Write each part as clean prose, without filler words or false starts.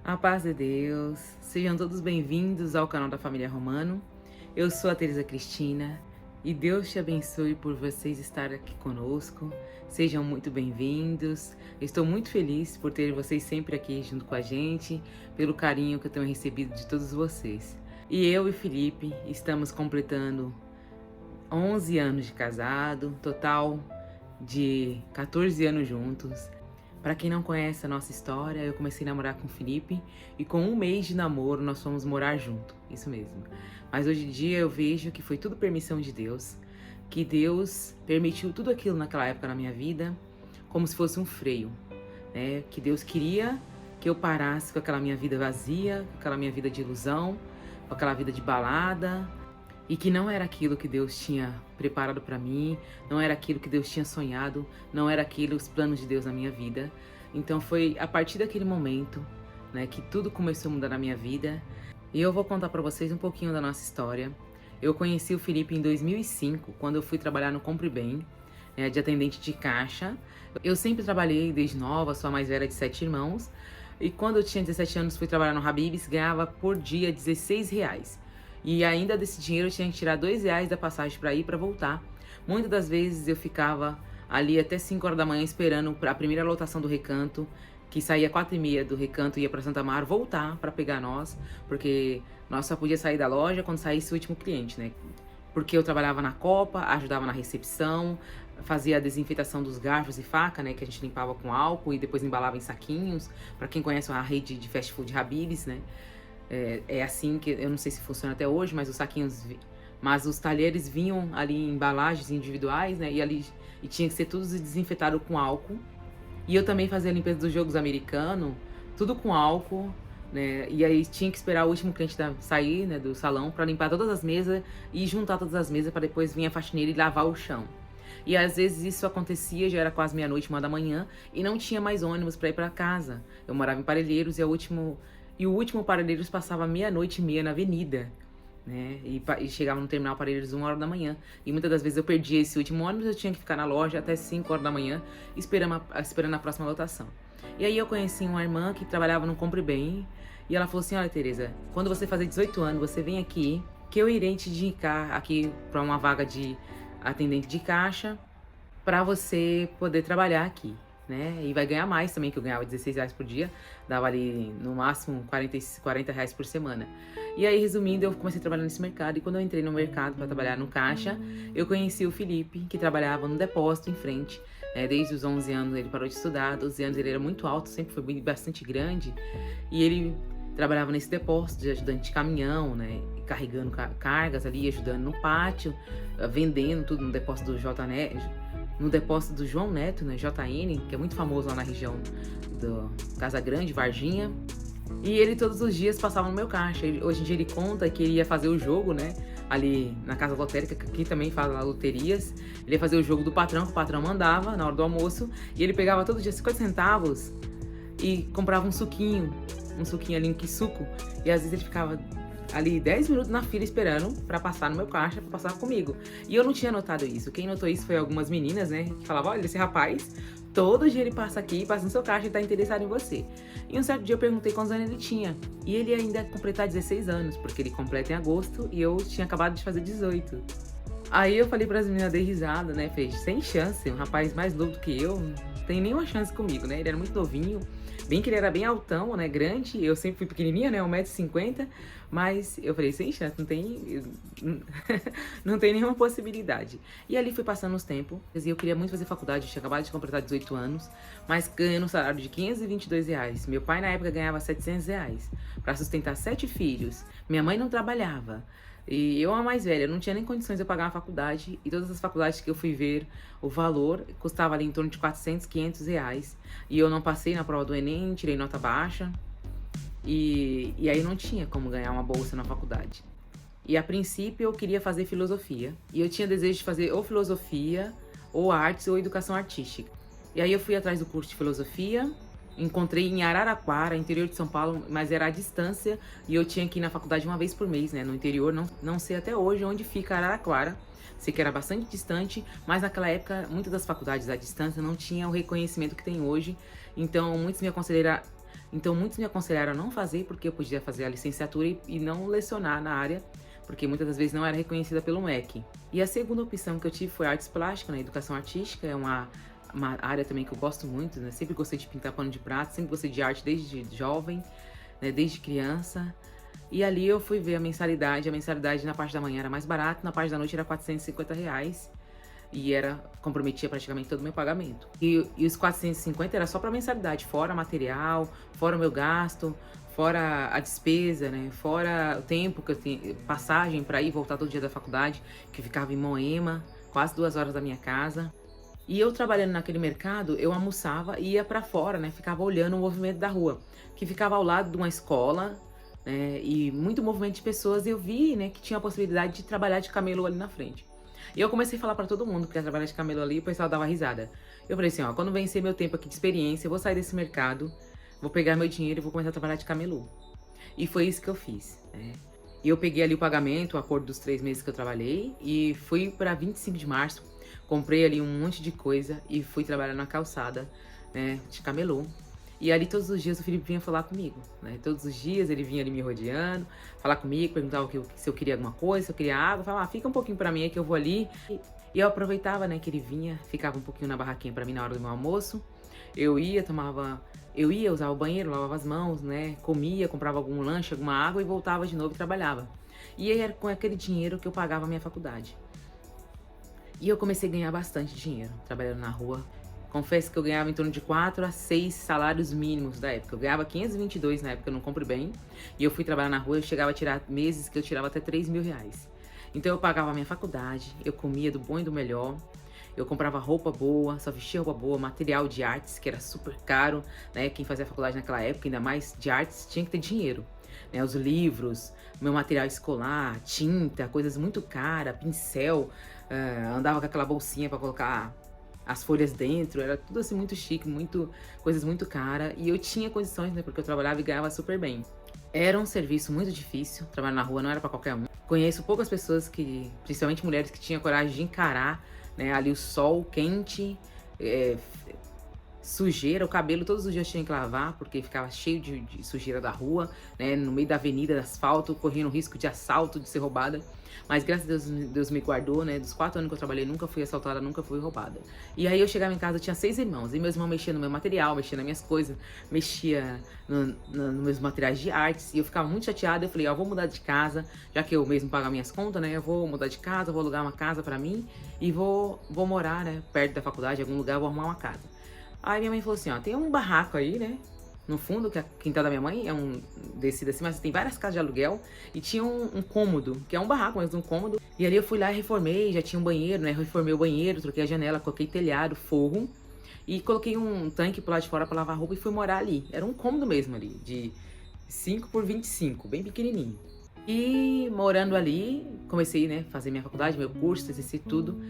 A paz de Deus, sejam todos bem-vindos ao canal da Família Romano. Eu sou a Teresa Cristina e Deus te abençoe por vocês estarem aqui conosco. Sejam muito bem-vindos. Estou muito feliz por ter vocês sempre aqui junto com a gente, pelo carinho que eu tenho recebido de todos vocês. E eu e Felipe estamos completando 11 anos de casado, total de 14 anos juntos. Para quem não conhece a nossa história, eu comecei a namorar com o Felipe e com um mês de namoro nós fomos morar junto, isso mesmo. Mas hoje em dia eu vejo que foi tudo permissão de Deus, que Deus permitiu tudo aquilo naquela época na minha vida como se fosse um freio, né? Que Deus queria que eu parasse com aquela minha vida vazia, com aquela minha vida de ilusão, com aquela vida de balada, e que não era aquilo que Deus tinha preparado para mim, não era aquilo que Deus tinha sonhado, não era aquilo os planos de Deus na minha vida. Então foi a partir daquele momento, né, que tudo começou a mudar na minha vida. E eu vou contar para vocês um pouquinho da nossa história. Eu conheci o Felipe em 2005, quando eu fui trabalhar no Compre Bem, de atendente de caixa. Eu sempre trabalhei desde nova, sou a mais velha de 7 irmãos. E quando eu tinha 17 anos fui trabalhar no Habib's, ganhava por dia R$16. E ainda desse dinheiro eu tinha que tirar R$2 da passagem para ir e para voltar. Muitas das vezes eu ficava ali até 5 horas da manhã esperando a primeira lotação do Recanto, que saía 4h30 do Recanto e ia para Santa Amaro, voltar para pegar nós, porque nós só podia sair da loja quando saísse o último cliente, né? Porque eu trabalhava na copa, ajudava na recepção, fazia a desinfetação dos garfos e faca, né, que a gente limpava com álcool e depois embalava em saquinhos. Para quem conhece a rede de fast food Habib's, né? É assim que, eu não sei se funciona até hoje, mas mas os talheres vinham ali em embalagens individuais, né? E tinha que ser tudo desinfetado com álcool. E eu também fazia a limpeza dos jogos americanos, tudo com álcool, né? E aí tinha que esperar o último cliente sair, né, do salão para limpar todas as mesas e juntar todas as mesas para depois vir a faxineira e lavar o chão. E às vezes isso acontecia, já era quase meia-noite, 1h da manhã, e não tinha mais ônibus para ir para casa. Eu morava em Parelheiros e o último Parelheiros passava 00h30 na avenida, né? E chegava no terminal Parelheiros 1h da manhã. E muitas das vezes eu perdia esse último ônibus, eu tinha que ficar na loja até 5 horas da manhã, esperando a próxima lotação. E aí eu conheci uma irmã que trabalhava no Compre Bem, e ela falou assim: olha, Teresa, quando você fazer 18 anos, você vem aqui, que eu irei te indicar aqui para uma vaga de atendente de caixa, para você poder trabalhar aqui, né? E vai ganhar mais também, que eu ganhava R$16 por dia, dava ali no máximo R$40 por semana. E aí, resumindo, eu comecei a trabalhar nesse mercado, e quando eu entrei no mercado para trabalhar no caixa, eu conheci o Felipe, que trabalhava no depósito em frente, desde os 11 anos ele parou de estudar, 12 anos ele era muito alto, sempre foi bastante grande, e ele trabalhava nesse depósito de ajudante de caminhão, né, carregando cargas ali, ajudando no pátio, vendendo tudo no depósito do no depósito do João Neto, né, JN, que é muito famoso lá na região do Casa Grande, Varginha. E ele todos os dias passava no meu caixa. Hoje em dia ele conta que ele ia fazer o jogo, né, ali na casa lotérica, que aqui também faz loterias. Ele ia fazer o jogo do patrão, que o patrão mandava na hora do almoço, e ele pegava todo dia 50 centavos e comprava um suquinho ali, um suco, e às vezes ele ficava ali 10 minutos na fila esperando pra passar no meu caixa, pra passar comigo. E eu não tinha notado isso. Quem notou isso foi algumas meninas, né, que falavam: olha, esse rapaz, todo dia ele passa aqui, passa no seu caixa e tá interessado em você. E um certo dia eu perguntei quantos anos ele tinha. E ele ainda ia completar 16 anos, porque ele completa em agosto e eu tinha acabado de fazer 18. Aí eu falei pras meninas, dei risada, né, fez sem chance, um rapaz mais novo do que eu, não tem nenhuma chance comigo, né, ele era muito novinho. Bem que ele era bem altão, né, grande, eu sempre fui pequenininha, né, 1,50 m, mas eu falei, sem chance, não tem nenhuma possibilidade. E ali fui passando os tempos, e eu queria muito fazer faculdade, eu tinha acabado de completar 18 anos, mas ganhando um salário de R$522. Meu pai na época ganhava R$700, para sustentar 7 filhos, minha mãe não trabalhava. E eu, a mais velha, não tinha nem condições de eu pagar uma faculdade. E todas as faculdades que eu fui ver, o valor custava ali em torno de R$400, R$500. E eu não passei na prova do Enem, tirei nota baixa. E aí não tinha como ganhar uma bolsa na faculdade. E a princípio eu queria fazer filosofia. E eu tinha desejo de fazer ou filosofia, ou artes, ou educação artística. E aí eu fui atrás do curso de filosofia. Encontrei em Araraquara, interior de São Paulo, mas era à distância e eu tinha que ir na faculdade uma vez por mês, né? No interior, não sei até hoje onde fica Araraquara. Sei que era bastante distante, mas naquela época muitas das faculdades à distância não tinham o reconhecimento que tem hoje. Então muitos me aconselharam Então muitos me aconselharam a não fazer porque eu podia fazer a licenciatura e não lecionar na área, porque muitas das vezes não era reconhecida pelo MEC. E a segunda opção que eu tive foi artes plásticas, né? Educação artística, é uma área também que eu gosto muito, né? Sempre gostei de pintar pano de prato, sempre gostei de arte desde jovem, né? Desde criança. E ali eu fui ver a mensalidade na parte da manhã era mais barata, na parte da noite era R$ 450. E comprometia praticamente todo o meu pagamento. E os 450 era só para mensalidade, fora material, fora o meu gasto, fora a despesa, né? Fora o tempo que eu tinha, passagem para ir e voltar todo dia da faculdade, que ficava em Moema, quase 2 horas da minha casa. E eu trabalhando naquele mercado, eu almoçava e ia para fora, né? Ficava olhando o movimento da rua, que ficava ao lado de uma escola, né? E muito movimento de pessoas. E eu vi, né, que tinha a possibilidade de trabalhar de camelô ali na frente. E eu comecei a falar pra todo mundo que ia trabalhar de camelô ali, e o pessoal dava risada. Eu falei assim, ó, quando vencer meu tempo aqui de experiência, eu vou sair desse mercado, vou pegar meu dinheiro e vou começar a trabalhar de camelô. E foi isso que eu fiz, né? E eu peguei ali o pagamento, o acordo dos 3 meses que eu trabalhei, e fui pra 25 de março, comprei ali um monte de coisa e fui trabalhar na calçada, né, de camelô. E ali todos os dias o Felipe vinha falar comigo, né? Todos os dias ele vinha ali me rodeando, falar comigo, perguntava se eu queria alguma coisa, se eu queria água, falava, fica um pouquinho pra mim aí que eu vou ali. E eu aproveitava, né, que ele vinha, ficava um pouquinho na barraquinha pra mim na hora do meu almoço. Eu ia usar o banheiro, lavava as mãos, né, comia, comprava algum lanche, alguma água e voltava de novo e trabalhava. E aí era com aquele dinheiro que eu pagava a minha faculdade. E eu comecei a ganhar bastante dinheiro, trabalhando na rua. Confesso que eu ganhava em torno de 4 a 6 salários mínimos da época. Eu ganhava 522 na época, eu não compro bem. E eu fui trabalhar na rua, eu chegava a tirar meses que eu tirava até R$ 3.000. Então eu pagava a minha faculdade, eu comia do bom e do melhor. Eu comprava roupa boa, só vestia roupa boa, material de artes, que era super caro, né? Quem fazia faculdade naquela época, ainda mais de artes, tinha que ter dinheiro. Né? Os livros, meu material escolar, tinta, coisas muito caras, pincel. Andava com aquela bolsinha para colocar as folhas dentro, era tudo assim muito chique, coisas muito caras. E eu tinha condições, né? Porque eu trabalhava e ganhava super bem. Era um serviço muito difícil, trabalhar na rua não era para qualquer um. Conheço poucas pessoas principalmente mulheres, que tinham coragem de encarar, né, ali o sol quente, sujeira, o cabelo todos os dias tinha que lavar, porque ficava cheio de sujeira da rua, né, no meio da avenida, de asfalto, correndo risco de assalto, de ser roubada. Mas graças a Deus me guardou, né, dos 4 anos que eu trabalhei, nunca fui assaltada, nunca fui roubada. E aí eu chegava em casa, eu tinha 6 irmãos, e meus irmãos mexiam no meu material, mexiam nas minhas coisas, mexia nos meus materiais de artes, e eu ficava muito chateada. Eu falei, ó, vou mudar de casa, já que eu mesmo pago as minhas contas, né, eu vou mudar de casa, vou alugar uma casa pra mim, e vou morar, né, perto da faculdade, em algum lugar, vou arrumar uma casa. Aí minha mãe falou assim, ó, tem um barraco aí, né, no fundo, que é a quintal da minha mãe, é um descido assim, mas tem várias casas de aluguel, e tinha um cômodo, que é um barraco, mas um cômodo. E ali eu fui lá e reformei, já tinha um banheiro, né, reformei o banheiro, troquei a janela, coloquei telhado, forro, e coloquei um tanque pro lado de fora pra lavar roupa e fui morar ali. Era um cômodo mesmo ali, de 5 por 25, bem pequenininho. E morando ali, comecei, né, fazer minha faculdade, meu curso, TCC, tudo,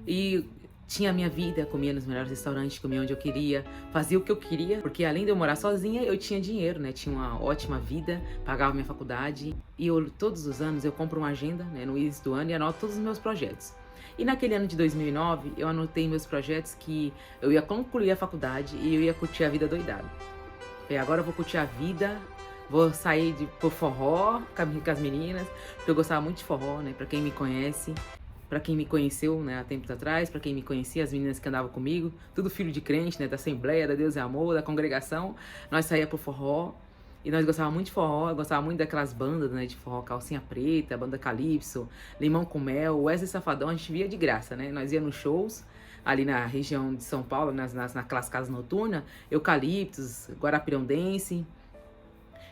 e tinha a minha vida, comia nos melhores restaurantes, comia onde eu queria, fazia o que eu queria, porque além de eu morar sozinha, eu tinha dinheiro, né? Tinha uma ótima vida, pagava minha faculdade. E todos os anos eu compro uma agenda, né, no início do ano, e anoto todos os meus projetos. E naquele ano de 2009, eu anotei meus projetos que eu ia concluir a faculdade e eu ia curtir a vida doidada. Falei, agora eu vou curtir a vida, vou sair pro forró com as meninas, porque eu gostava muito de forró, né? Pra quem me conhece. Pra quem me conheceu, né, há tempos atrás, pra quem me conhecia, as meninas que andavam comigo, tudo filho de crente, né, da Assembleia, da Deus e Amor, da congregação, nós saía pro forró, e nós gostávamos muito de forró, eu gostava muito daquelas bandas, né, de forró, Calcinha Preta, Banda Calypso, Limão com Mel, Wesley Safadão, a gente via de graça, né, nós ia nos shows, ali na região de São Paulo, naquelas casas noturnas, Eucaliptos, Guarapirão-dense.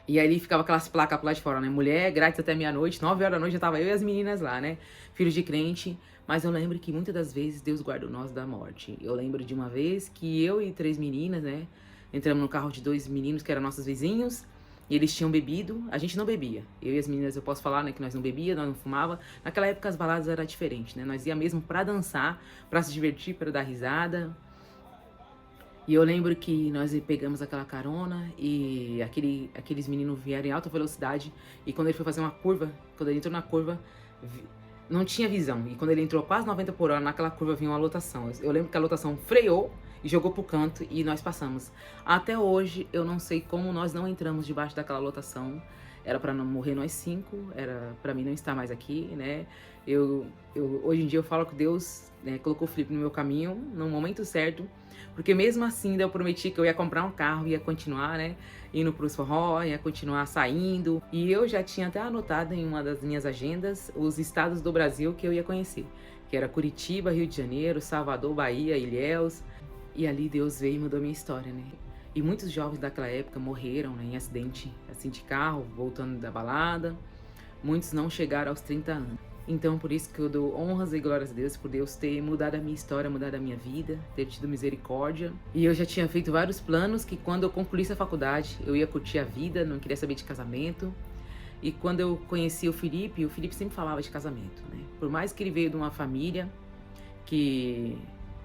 E aí ficava aquelas placas lá de fora, né? Mulher grátis até meia-noite, 9 horas da noite já tava eu e as meninas lá, né? Filhos de crente. Mas eu lembro que muitas das vezes Deus guardou nós da morte. Eu lembro de uma vez que eu e 3 meninas, né? Entramos no carro de 2 meninos que eram nossos vizinhos. E eles tinham bebido, a gente não bebia. Eu e as meninas, eu posso falar, né, que nós não bebia, nós não fumava. Naquela época as baladas eram diferentes, né? Nós ia mesmo pra dançar, pra se divertir, pra dar risada. E eu lembro que nós pegamos aquela carona e aqueles meninos vieram em alta velocidade. E quando ele foi fazer uma curva, quando ele entrou na curva, não tinha visão. E quando ele entrou quase 90 por hora, naquela curva vinha uma lotação. Eu lembro que a lotação freou e jogou pro canto e nós passamos. Até hoje eu não sei como nós não entramos debaixo daquela lotação. Era para não morrer nós 5, era para mim não estar mais aqui, né? Hoje em dia eu falo que Deus, né, colocou o Felipe no meu caminho no momento certo, porque mesmo assim eu prometi que eu ia comprar um carro, ia continuar, né, indo pros forró, ia continuar saindo, e eu já tinha até anotado em uma das minhas agendas os estados do Brasil que eu ia conhecer, que era Curitiba, Rio de Janeiro, Salvador, Bahia, Ilhéus, e ali Deus veio e mudou minha história, né? E muitos jovens daquela época morreram, né, em acidente assim, de carro, voltando da balada. Muitos não chegaram aos 30 anos. Então, por isso que eu dou honras e glórias a Deus, por Deus ter mudado a minha história, mudado a minha vida, ter tido misericórdia. E eu já tinha feito vários planos que quando eu concluísse a faculdade, eu ia curtir a vida, não queria saber de casamento. E quando eu conheci o Felipe sempre falava de casamento, né? Por mais que ele veio de uma família que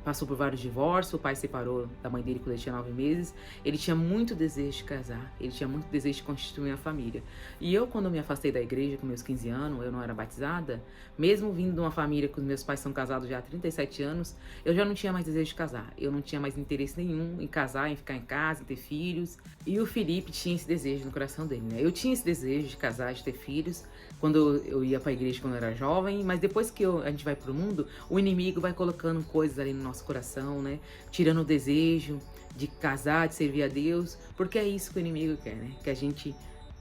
passou por vários divórcios, o pai separou da mãe dele quando ele tinha 9 meses, ele tinha muito desejo de casar, ele tinha muito desejo de constituir uma família. E eu, quando me afastei da igreja com meus 15 anos, eu não era batizada, mesmo vindo de uma família que os meus pais são casados já há 37 anos, eu já não tinha mais desejo de casar, eu não tinha mais interesse nenhum em casar, em ficar em casa, em ter filhos. E o Felipe tinha esse desejo no coração dele, né? Eu tinha esse desejo de casar, de ter filhos, quando eu ia para a igreja quando eu era jovem, mas depois que a gente vai pro mundo, o inimigo vai colocando coisas ali no nosso coração, né? Tirando o desejo de casar, de servir a Deus, porque é isso que o inimigo quer, né? Que a gente,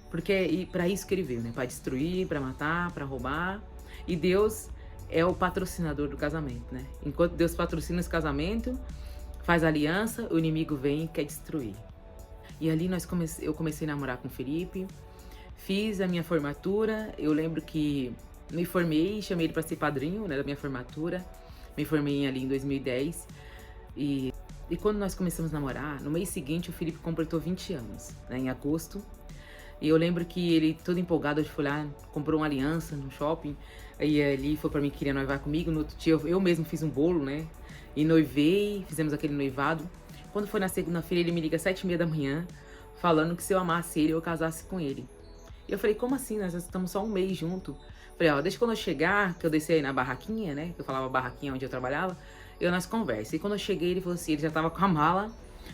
porque é para isso que ele veio, né? Para destruir, para matar, para roubar. E Deus é o patrocinador do casamento, né? Enquanto Deus patrocina esse casamento, faz aliança, o inimigo vem e quer destruir. E ali eu comecei a namorar com o Felipe. Fiz a minha formatura, eu lembro que me formei, chamei ele para ser padrinho, né, da minha formatura. Me formei ali em 2010 e quando nós começamos a namorar, no mês seguinte o Felipe completou 20 anos, né, em agosto. E eu lembro que ele, todo empolgado, foi lá, comprou uma aliança no shopping, e ali foi para mim que queria noivar comigo. No outro dia eu mesmo fiz um bolo, né, e noivei, fizemos aquele noivado. Quando foi na segunda-feira ele me liga às 7h30 da manhã, falando que se eu amasse ele eu casasse com ele. E eu falei, como assim? Nós estamos só um mês junto. Falei, ó, deixa quando eu chegar, que eu desci aí na barraquinha, né? Que eu falava barraquinha onde eu trabalhava, nós conversa. E quando eu cheguei, ele falou assim, ele já tava com a mala,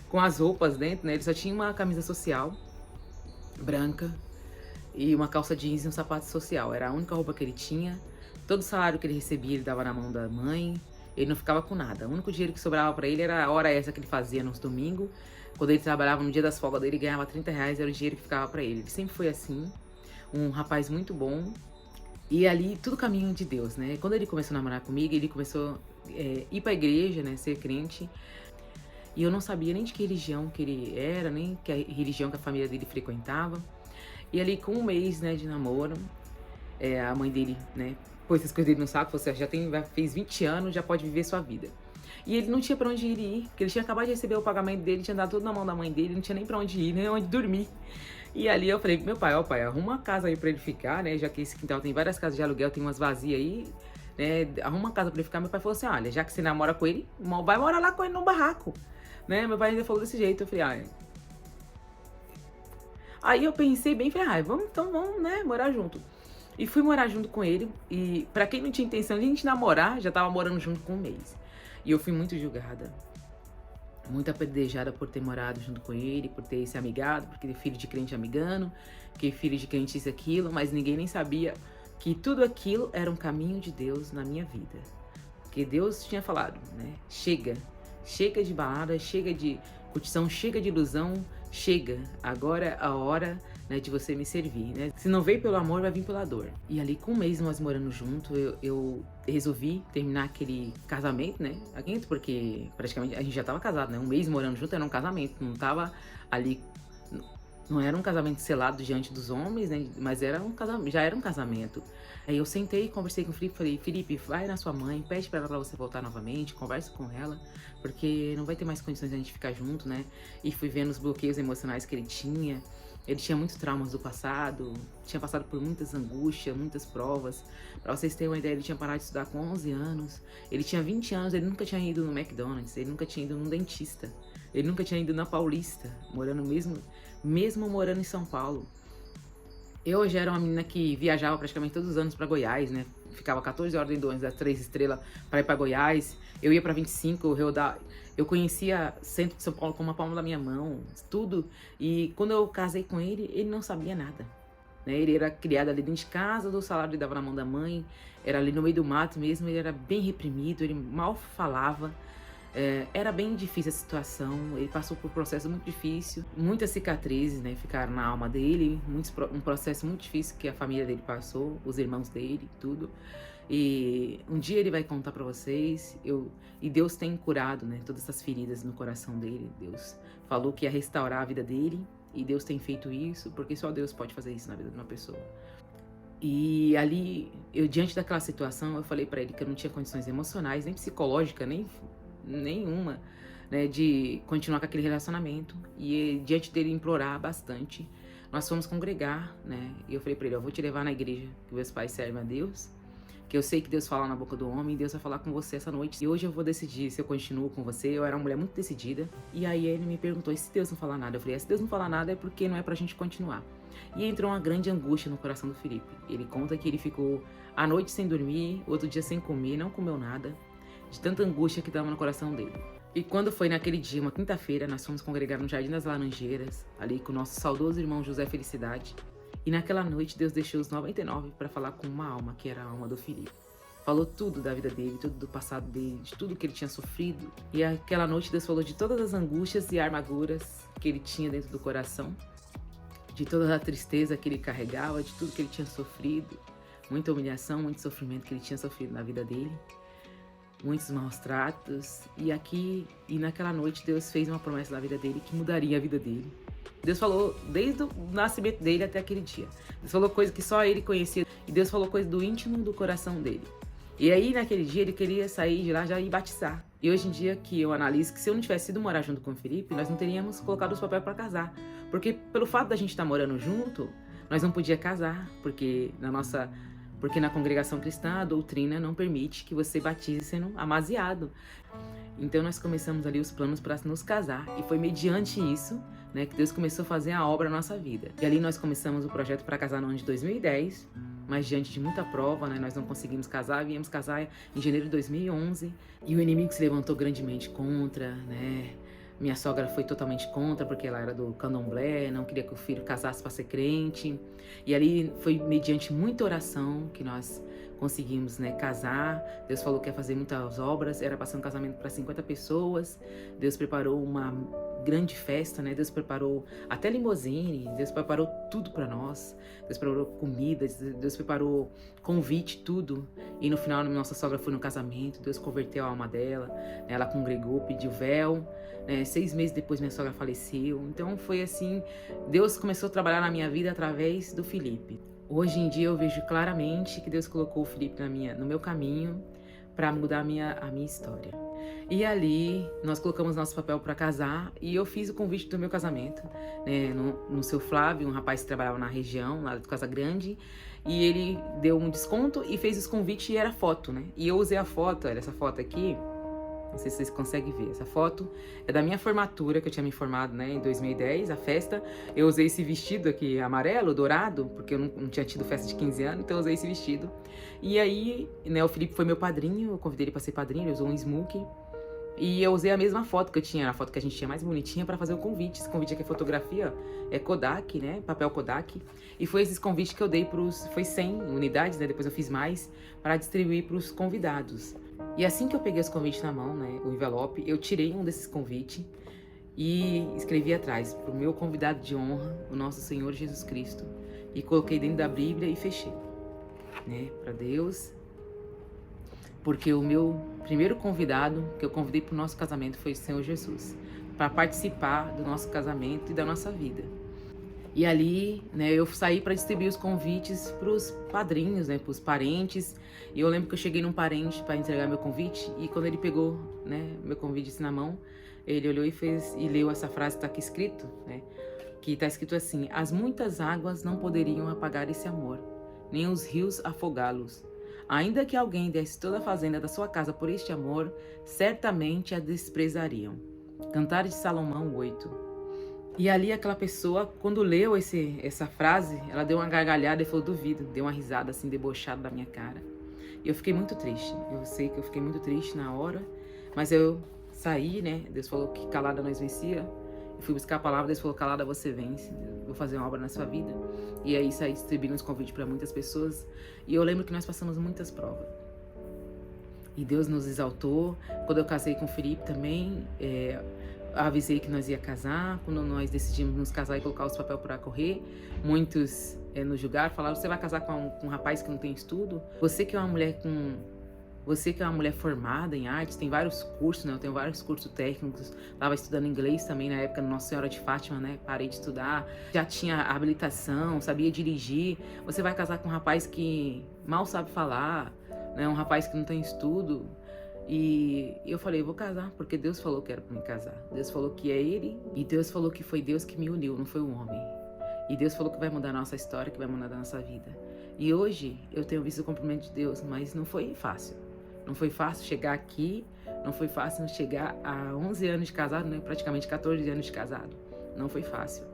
com as roupas dentro, né? Ele só tinha uma camisa social, branca, e uma calça jeans e um sapato social. Era a única roupa que ele tinha. Todo o salário que ele recebia, ele dava na mão da mãe. Ele não ficava com nada. O único dinheiro que sobrava pra ele era a hora essa que ele fazia nos domingos. Quando ele trabalhava no dia das folgas dele, ganhava R$30, era o dinheiro que ficava pra ele. Ele sempre foi assim, um rapaz muito bom. E ali, tudo caminho de Deus, né? Quando ele começou a namorar comigo, ele começou a ir pra igreja, né? Ser crente. E eu não sabia nem de que religião que ele era, nem que religião que a família dele frequentava. E ali, com um mês, né, de namoro, a mãe dele, né, pôs essas coisas dele no saco, falou assim, já fez 20 anos, já pode viver sua vida. E ele não tinha pra onde ir, porque ele tinha acabado de receber o pagamento dele, tinha dado tudo na mão da mãe dele, não tinha nem pra onde ir, nem onde dormir. E ali eu falei pro meu pai, ó pai, arruma uma casa aí pra ele ficar, né, já que esse quintal tem várias casas de aluguel, tem umas vazias aí, né, arruma uma casa pra ele ficar. Meu pai falou assim, olha, já que você namora com ele, vai morar lá com ele no barraco, né, meu pai ainda falou desse jeito. Eu falei, aí eu pensei bem, falei, vamos, né, morar junto. E fui morar junto com ele, e pra quem não tinha intenção de a gente namorar, já tava morando junto com um mês. E eu fui muito julgada, muito apedrejada por ter morado junto com ele, por ter se amigado, porque filho de crente amigando, que filho de crente isso e aquilo, mas ninguém nem sabia que tudo aquilo era um caminho de Deus na minha vida. Porque Deus tinha falado, né, chega de balada, chega de curtição, chega de ilusão, chega, agora é a hora, né, de você me servir, né? Se não veio pelo amor, vai vir pela dor. E ali, com um mês nós morando junto, eu resolvi terminar aquele casamento, né? Porque praticamente a gente já tava casado, né? Um mês morando junto era um casamento, não tava ali, não era um casamento selado diante dos homens, né? Mas era já era um casamento. Aí eu sentei, conversei com o Felipe, falei, Felipe, vai na sua mãe, pede pra ela pra você voltar novamente, conversa com ela, porque não vai ter mais condições de a gente ficar junto, né? E fui vendo os bloqueios emocionais que ele tinha. Ele tinha muitos traumas do passado, tinha passado por muitas angústias, muitas provas. Pra vocês terem uma ideia, ele tinha parado de estudar com 11 anos. Ele tinha 20 anos, ele nunca tinha ido no McDonald's, ele nunca tinha ido num dentista. Ele nunca tinha ido na Paulista, mesmo morando em São Paulo. Eu já era uma menina que viajava praticamente todos os anos para Goiás, né? Ficava 14 horas dentro das 3 estrelas para ir para Goiás. Eu ia para 25, eu conhecia o centro de São Paulo como a palma da minha mão, tudo. E quando eu casei com ele, ele não sabia nada. Né? Ele era criado ali dentro de casa, o salário ele dava na mão da mãe, era ali no meio do mato mesmo, ele era bem reprimido, ele mal falava. Era bem difícil a situação, ele passou por um processo muito difícil, muitas cicatrizes, né, ficaram na alma dele, um processo muito difícil que a família dele passou, os irmãos dele, tudo. E um dia ele vai contar para vocês, e Deus tem curado, né, todas essas feridas no coração dele. Deus falou que ia restaurar a vida dele, e Deus tem feito isso, porque só Deus pode fazer isso na vida de uma pessoa. E ali, diante daquela situação, eu falei para ele que eu não tinha condições emocionais, nem psicológicas, nem nenhuma, né, de continuar com aquele relacionamento. E diante dele implorar bastante, nós fomos congregar, né? E eu falei para ele: eu vou te levar na igreja que meus pais servem a Deus, que eu sei que Deus fala na boca do homem, e Deus vai falar com você essa noite. E hoje eu vou decidir se eu continuo com você. Eu era uma mulher muito decidida. E aí ele me perguntou: e se Deus não falar nada? Eu falei: se Deus não falar nada é porque não é pra gente continuar. E entrou uma grande angústia no coração do Felipe. Ele conta que ele ficou a noite sem dormir, outro dia sem comer, não comeu nada, de tanta angústia que estava no coração dele. E quando foi naquele dia, uma quinta-feira, nós fomos congregar no Jardim das Laranjeiras, ali com o nosso saudoso irmão José Felicidade. E naquela noite Deus deixou os 99 para falar com uma alma, que era a alma do Felipe. Falou tudo da vida dele, tudo do passado dele, de tudo que ele tinha sofrido. E aquela noite Deus falou de todas as angústias e amarguras que ele tinha dentro do coração, de toda a tristeza que ele carregava, de tudo que ele tinha sofrido, muita humilhação, muito sofrimento que ele tinha sofrido na vida dele, muitos maus tratos. E naquela noite Deus fez uma promessa na vida dele que mudaria a vida dele. Deus falou desde o nascimento dele até aquele dia. Deus falou coisas que só ele conhecia, e Deus falou coisas do íntimo do coração dele. E aí naquele dia ele queria sair de lá já e batizar. E hoje em dia que eu analiso que se eu não tivesse ido morar junto com o Felipe, nós não teríamos colocado os papéis para casar. Porque pelo fato da gente estar morando junto, nós não podíamos casar, porque na congregação cristã a doutrina não permite que você batize sendo amaziado. Então nós começamos ali os planos para nos casar, e foi mediante isso, né, que Deus começou a fazer a obra na nossa vida. E ali nós começamos o projeto para casar no ano de 2010, mas diante de muita prova, né, nós não conseguimos casar, viemos casar em janeiro de 2011, e o inimigo se levantou grandemente contra, né? Minha sogra foi totalmente contra, porque ela era do candomblé, não queria que o filho casasse para ser crente. E ali foi mediante muita oração que nós conseguimos, né, casar. Deus falou que ia fazer muitas obras, era para ser um casamento para 50 pessoas. Deus preparou uma grande festa, né? Deus preparou até limousine, Deus preparou tudo para nós. Deus preparou comida, Deus preparou convite, tudo. E no final, nossa sogra foi no casamento, Deus converteu a alma dela, né? Ela congregou, pediu véu, né? 6 meses depois minha sogra faleceu. Então foi assim, Deus começou a trabalhar na minha vida através do Felipe. Hoje em dia eu vejo claramente que Deus colocou o Felipe no meu caminho para mudar a minha história. E ali nós colocamos nosso papel para casar, e eu fiz o convite do meu casamento, né, no seu Flávio, um rapaz que trabalhava na região, lá de Casa Grande, e ele deu um desconto e fez os convites, e era foto, né? E eu usei a foto, olha essa foto aqui, não sei se vocês conseguem ver, essa foto é da minha formatura, que eu tinha me formado, né, em 2010, a festa. Eu usei esse vestido aqui amarelo, dourado, porque eu não tinha tido festa de 15 anos, então eu usei esse vestido. E aí, né, o Felipe foi meu padrinho, eu convidei ele para ser padrinho, ele usou um smoking. E eu usei a mesma foto que eu tinha, a foto que a gente tinha mais bonitinha, para fazer o convite. Esse convite aqui é fotografia, é Kodak, né, papel Kodak. E foi esses convites que eu dei foi 100 unidades, né, depois eu fiz mais, para distribuir para os convidados. E assim que eu peguei os convites na mão, né, o envelope, eu tirei um desses convites e escrevi atrás: para o meu convidado de honra, o nosso Senhor Jesus Cristo. E coloquei dentro da Bíblia e fechei, né, para Deus. Porque o meu primeiro convidado que eu convidei para o nosso casamento foi o Senhor Jesus, para participar do nosso casamento e da nossa vida. E ali, né, eu saí para distribuir os convites para os padrinhos, né, para os parentes. E eu lembro que eu cheguei num parente para entregar meu convite, e quando ele pegou, né, meu convite assim na mão, ele olhou e leu essa frase que está aqui escrito, né, que está escrito assim: as muitas águas não poderiam apagar esse amor, nem os rios afogá-los. Ainda que alguém desse toda a fazenda da sua casa por este amor, certamente a desprezariam. Cantares de Salomão 8. E ali aquela pessoa, quando leu essa frase, ela deu uma gargalhada e falou, duvido, deu uma risada assim, debochada da minha cara. E eu fiquei muito triste, eu sei que eu fiquei muito triste na hora, mas eu saí, né, Deus falou que calada nós vencia, eu fui buscar a palavra, Deus falou, calada você vence, eu vou fazer uma obra na sua vida. E aí saí distribuindo os convites para muitas pessoas, e eu lembro que nós passamos muitas provas. E Deus nos exaltou. Quando eu casei com o Felipe também, avisei que nós ia casar. Quando nós decidimos nos casar e colocar os papéis para correr, muitos nos julgaram, falaram, você vai casar com um rapaz que não tem estudo? Você que é uma mulher formada em artes, tem vários cursos, né? Eu tenho vários cursos técnicos, estava estudando inglês também na época, Nossa Senhora de Fátima, né? Parei de estudar, já tinha habilitação, sabia dirigir. Você vai casar com um rapaz que mal sabe falar, né? Um rapaz que não tem estudo. E eu falei, eu vou casar, porque Deus falou que era para me casar. Deus falou que é Ele, e Deus falou que foi Deus que me uniu, não foi um homem. E Deus falou que vai mudar a nossa história, que vai mudar a nossa vida. E hoje eu tenho visto o cumprimento de Deus, mas não foi fácil. Não foi fácil chegar aqui, não foi fácil chegar a 11 anos de casado, né? Praticamente 14 anos de casado. Não foi fácil.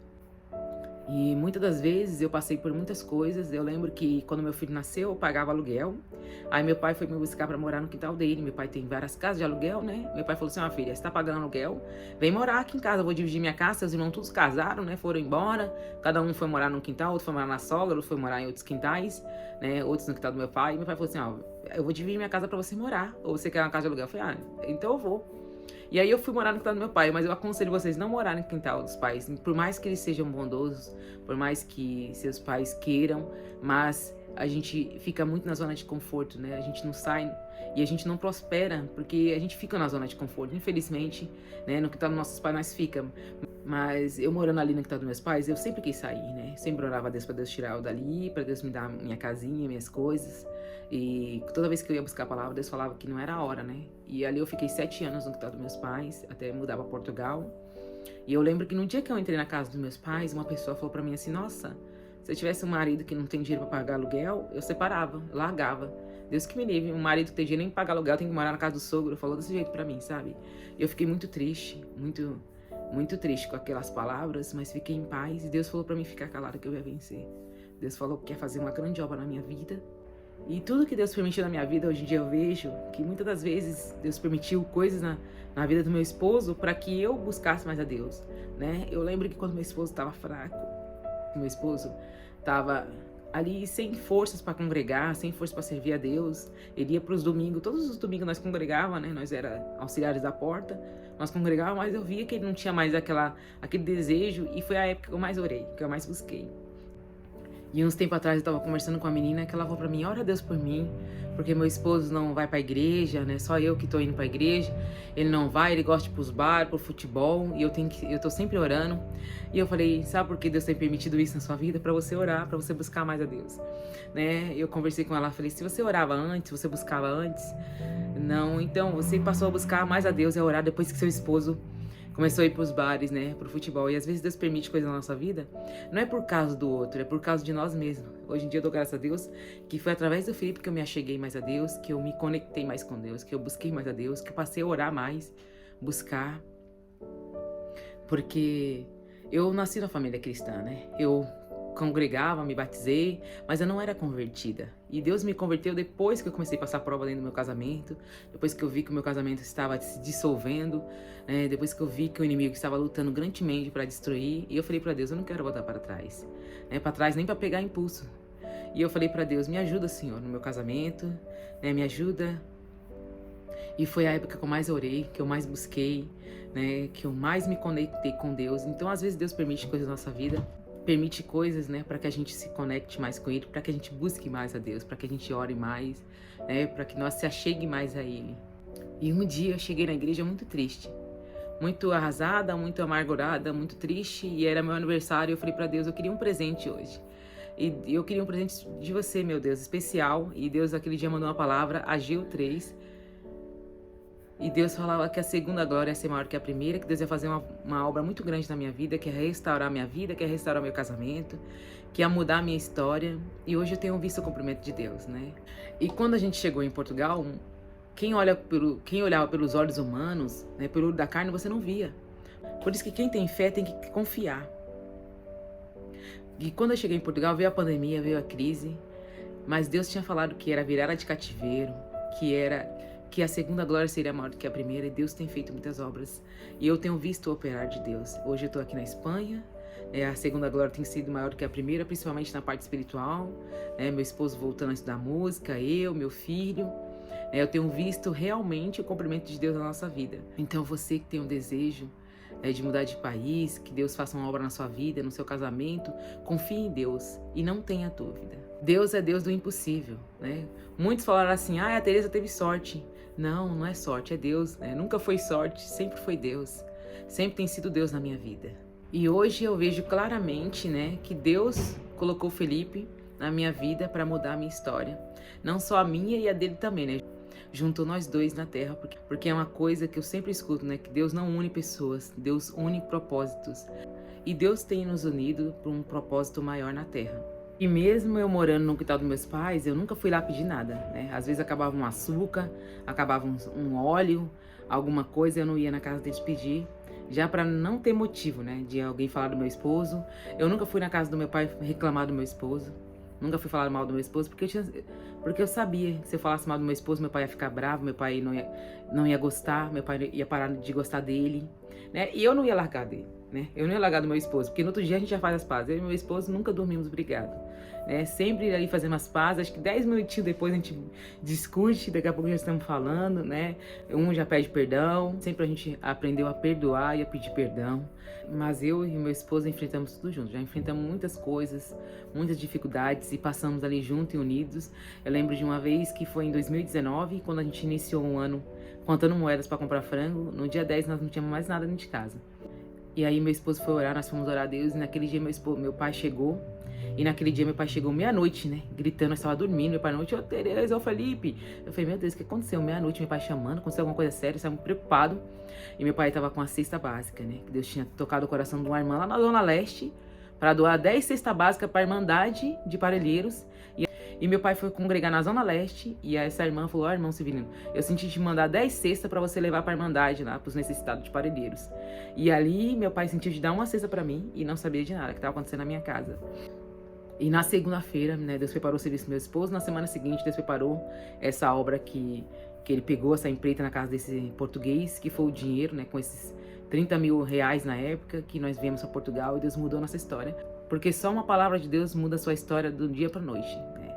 E muitas das vezes eu passei por muitas coisas. Eu lembro que quando meu filho nasceu, eu pagava aluguel. Aí meu pai foi me buscar para morar no quintal dele. Meu pai tem várias casas de aluguel, né? Meu pai falou assim, minha filha, você tá pagando aluguel? Vem morar aqui em casa, eu vou dividir minha casa. Seus irmãos todos casaram, né? Foram embora. Cada um foi morar num quintal, outro foi morar na sogra, outro foi morar em outros quintais, né? Outros no quintal do meu pai. E meu pai falou assim, ó, eu vou dividir minha casa para você morar. Ou você quer uma casa de aluguel? Eu falei, então eu vou. E aí eu fui morar no quintal do meu pai, mas eu aconselho vocês não morarem no quintal dos pais, por mais que eles sejam bondosos, por mais que seus pais queiram, mas a gente fica muito na zona de conforto, né? A gente não sai e a gente não prospera, porque a gente fica na zona de conforto, infelizmente, né? No quintal dos nossos pais nós ficamos. Mas eu morando ali no quintal dos meus pais, eu sempre quis sair, né? Sempre orava a Deus pra Deus tirar eu dali, pra Deus me dar minha casinha, minhas coisas. E toda vez que eu ia buscar a palavra, Deus falava que não era a hora, né? E ali eu fiquei 7 anos no quintal dos meus pais, até mudar pra Portugal. E eu lembro que no dia que eu entrei na casa dos meus pais, uma pessoa falou pra mim assim, nossa, se eu tivesse um marido que não tem dinheiro pra pagar aluguel, eu separava, largava. Deus que me livre, um marido que tem dinheiro nem pra pagar aluguel, tem que morar na casa do sogro, falou desse jeito pra mim, sabe? E eu fiquei muito triste, muito triste com aquelas palavras, mas fiquei em paz. E Deus falou pra mim ficar calada que eu ia vencer. Deus falou que quer fazer uma grande obra na minha vida. E tudo que Deus permitiu na minha vida, hoje em dia eu vejo que muitas das vezes Deus permitiu coisas na vida do meu esposo para que eu buscasse mais a Deus, né? Eu lembro que quando meu esposo estava fraco, meu esposo estava ali sem forças para congregar, sem forças para servir a Deus. Ele ia para os domingos, todos os domingos nós congregávamos, né? Nós era auxiliares da porta, nós congregávamos, mas eu via que ele não tinha mais aquele desejo, e foi a época que eu mais orei, que eu mais busquei. E uns tempos atrás eu tava conversando com a menina que ela falou pra mim, ora a Deus por mim, porque meu esposo não vai pra igreja, né? Só eu que tô indo pra igreja. Ele não vai, ele gosta de ir pros bar, pro futebol, e eu tô sempre orando. E eu falei, sabe por que Deus tem permitido isso na sua vida? Pra você orar, pra você buscar mais a Deus, né? Eu conversei com ela, falei, se você orava antes, você buscava antes, não, então você passou a buscar mais a Deus e a orar depois que seu esposo começou a ir pros bares, né, pro futebol. E às vezes Deus permite coisas na nossa vida, não é por causa do outro, é por causa de nós mesmos. Hoje em dia eu dou graças a Deus que foi através do Felipe que eu me acheguei mais a Deus, que eu me conectei mais com Deus, que eu busquei mais a Deus, que eu passei a orar mais, buscar. Porque eu nasci na família cristã, né, eu congregava, me batizei, mas eu não era convertida. E Deus me converteu depois que eu comecei a passar prova dentro do meu casamento, depois que eu vi que o meu casamento estava se dissolvendo, né? Depois que eu vi que o inimigo estava lutando grandemente para destruir. E eu falei para Deus, eu não quero voltar para trás, né? Para trás nem para pegar impulso. E eu falei para Deus, me ajuda, Senhor, no meu casamento, né? Me ajuda. E foi a época que eu mais orei, que eu mais busquei, né? Que eu mais me conectei com Deus. Então, às vezes, Deus permite coisas na nossa vida, permite coisas, né, para que a gente se conecte mais com Ele, para que a gente busque mais a Deus, para que a gente ore mais, né, para que nós se achegue mais a Ele. E um dia eu cheguei na igreja muito triste, muito arrasada, muito amargurada, muito triste, e era meu aniversário. Eu falei para Deus, eu queria um presente hoje. E eu queria um presente de você, meu Deus, especial. E Deus aquele dia mandou uma palavra, Ageu 3. E Deus falava que a segunda glória ia ser maior que a primeira, que Deus ia fazer uma obra muito grande na minha vida, que ia restaurar a minha vida, que ia restaurar meu casamento, que ia mudar a minha história. E hoje eu tenho visto o cumprimento de Deus, né? E quando a gente chegou em Portugal, quem olhava pelos olhos humanos, né, pelo olho da carne, você não via. Por isso que quem tem fé tem que confiar. E quando eu cheguei em Portugal, veio a pandemia, veio a crise, mas Deus tinha falado que era virada de cativeiro, que a segunda glória seria maior do que a primeira, e Deus tem feito muitas obras. E eu tenho visto o operar de Deus. Hoje eu estou aqui na Espanha, a segunda glória tem sido maior do que a primeira, principalmente na parte espiritual. Meu esposo voltando a estudar música, eu, meu filho. Eu tenho visto realmente o cumprimento de Deus na nossa vida. Então você que tem um desejo de mudar de país, que Deus faça uma obra na sua vida, no seu casamento, confie em Deus e não tenha dúvida. Deus é Deus do impossível, né? Muitos falaram assim, a Teresa teve sorte. Não, não é sorte, é Deus, né? Nunca foi sorte, sempre foi Deus. Sempre tem sido Deus na minha vida. E hoje eu vejo claramente, né, que Deus colocou Felipe na minha vida para mudar a minha história. Não só a minha e a dele também, né? Juntou nós dois na terra, porque é uma coisa que eu sempre escuto, né? Que Deus não une pessoas, Deus une propósitos. E Deus tem nos unido por um propósito maior na terra. E mesmo eu morando no quintal dos meus pais, eu nunca fui lá pedir nada, né? Às vezes acabava um açúcar, acabava um óleo, alguma coisa, eu não ia na casa deles pedir. Já para não ter motivo, né? De alguém falar do meu esposo. Eu nunca fui na casa do meu pai reclamar do meu esposo. Nunca fui falar mal do meu esposo, porque eu sabia que se eu falasse mal do meu esposo, meu pai ia ficar bravo, meu pai não ia gostar, meu pai ia parar de gostar dele, né? E eu não ia largar dele, né? Eu não ia largar do meu esposo, porque no outro dia a gente já faz as pazes. Eu e meu esposo nunca dormimos brigados, né? Sempre ali fazemos as pazes, acho que 10 minutinhos depois a gente discute, daqui a pouco já estamos falando, né? Um já pede perdão, sempre a gente aprendeu a perdoar e a pedir perdão. Mas eu e meu esposo enfrentamos tudo junto, já enfrentamos muitas coisas, muitas dificuldades e passamos ali juntos e unidos. Eu lembro de uma vez que foi em 2019, quando a gente iniciou um ano contando moedas para comprar frango. No dia 10 nós não tínhamos mais nada dentro de casa. E aí meu esposo foi orar, nós fomos orar a Deus, e naquele dia meu pai chegou. E naquele dia meu pai chegou meia-noite, né? Gritando, eu estava dormindo, meu pai noite, ô Teresa, ô Felipe. Eu falei, meu Deus, o que aconteceu? Meia-noite, meu pai chamando, aconteceu alguma coisa séria, eu estava muito preocupado. E meu pai estava com a cesta básica, né? Que Deus tinha tocado o coração de uma irmã lá na Zona Leste para doar 10 cestas básicas para a Irmandade de Parelheiros. E meu pai foi congregar na Zona Leste e essa irmã falou, ó, irmão Severino, eu senti te mandar 10 cestas para você levar para a Irmandade lá, para os necessitados de Parelheiros. E ali meu pai sentiu de dar uma cesta para mim e não sabia de nada que estava acontecendo na minha casa. E na segunda-feira, né, Deus preparou o serviço do meu esposo. Na semana seguinte, Deus preparou essa obra que ele pegou, essa empreita na casa desse português, que foi o dinheiro, né, com esses 30 mil reais na época, que nós viemos para Portugal, e Deus mudou nossa história. Porque só uma palavra de Deus muda a sua história do dia para a noite, né?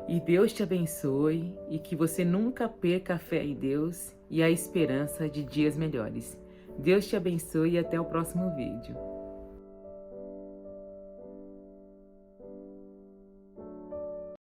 E Deus te abençoe e que você nunca perca a fé em Deus e a esperança de dias melhores. Deus te abençoe e até o próximo vídeo.